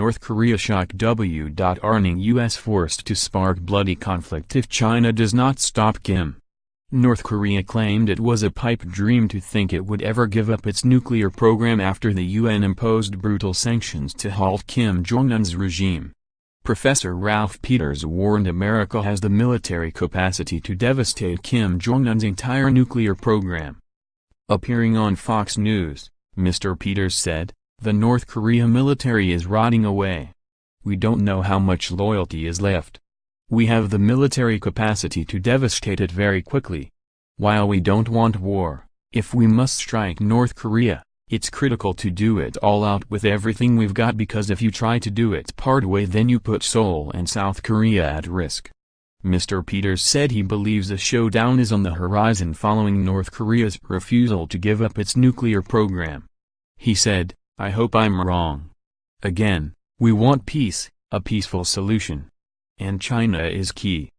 North Korea shock w.arning U.S. forced to spark bloody conflict if China does not stop Kim. North Korea claimed it was a pipe dream to think it would ever give up its nuclear program after the UN imposed brutal sanctions to halt Kim Jong-un's regime. Professor Ralph Peters warned America has the military capacity to devastate Kim Jong-un's entire nuclear program. Appearing on Fox News, Mr. Peters said, "The North Korea military is rotting away. We don't know how much loyalty is left. We have the military capacity to devastate it very quickly. While we don't want war, if we must strike North Korea, it's critical to do it all out with everything we've got, because if you try to do it part way, then you put Seoul and South Korea at risk." Mr. Peters said he believes a showdown is on the horizon following North Korea's refusal to give up its nuclear program. He said, "I hope I'm wrong. Again, we want peace, a peaceful solution. And China is key.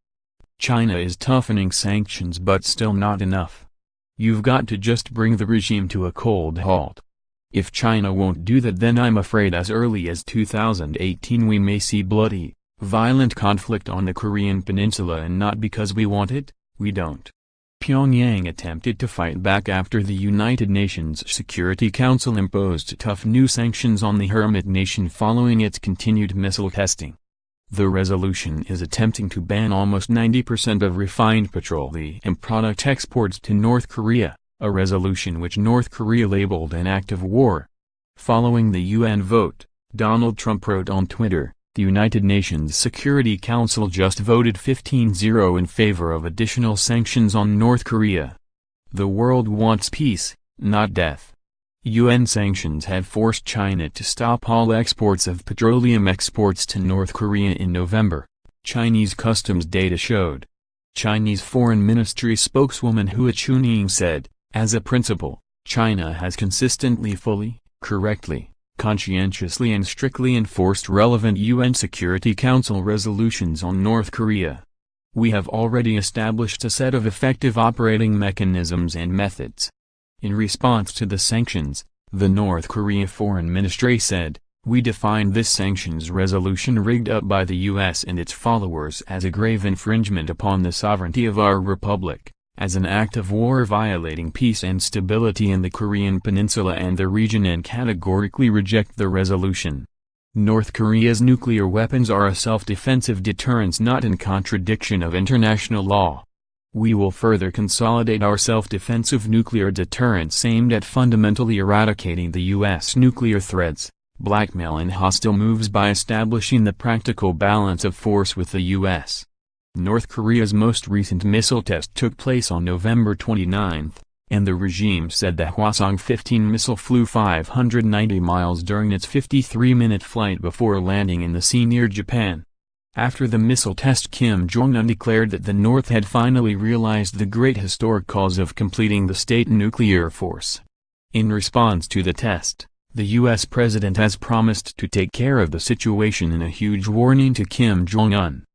China is toughening sanctions, but still not enough. You've got to just bring the regime to a cold halt. If China won't do that, then I'm afraid as early as 2018 we may see bloody, violent conflict on the Korean peninsula, and not because we want it, we don't." Pyongyang attempted to fight back after the United Nations Security Council imposed tough new sanctions on the hermit nation following its continued missile testing. The resolution is attempting to ban almost 90% of refined petroleum product exports to North Korea, a resolution which North Korea labeled an act of war. Following the UN vote, Donald Trump wrote on Twitter, "The United Nations Security Council just voted 15-0 in favor of additional sanctions on North Korea. The world wants peace, not death." UN sanctions had forced China to stop all exports of petroleum exports to North Korea in November, Chinese customs data showed. Chinese Foreign Ministry spokeswoman Hua Chunying said, "As a principle, China has consistently fully, correctly, conscientiously and strictly enforced relevant UN Security Council resolutions on North Korea. We have already established a set of effective operating mechanisms and methods." In response to the sanctions, the North Korea Foreign Ministry said, "We define this sanctions resolution rigged up by the US and its followers as a grave infringement upon the sovereignty of our republic, as an act of war violating peace and stability in the Korean peninsula and the region, and categorically reject the resolution. North Korea's nuclear weapons are a self-defensive deterrence not in contradiction of international law. We will further consolidate our self-defensive nuclear deterrence aimed at fundamentally eradicating the U.S. nuclear threats, blackmail and hostile moves by establishing the practical balance of force with the U.S." North Korea's most recent missile test took place on November 29, and the regime said the Hwasong-15 missile flew 590 miles during its 53-minute flight before landing in the sea near Japan. After the missile test, Kim Jong-un declared that the North had finally realized the great historic cause of completing the state nuclear force. In response to the test, the U.S. president has promised to take care of the situation in a huge warning to Kim Jong-un.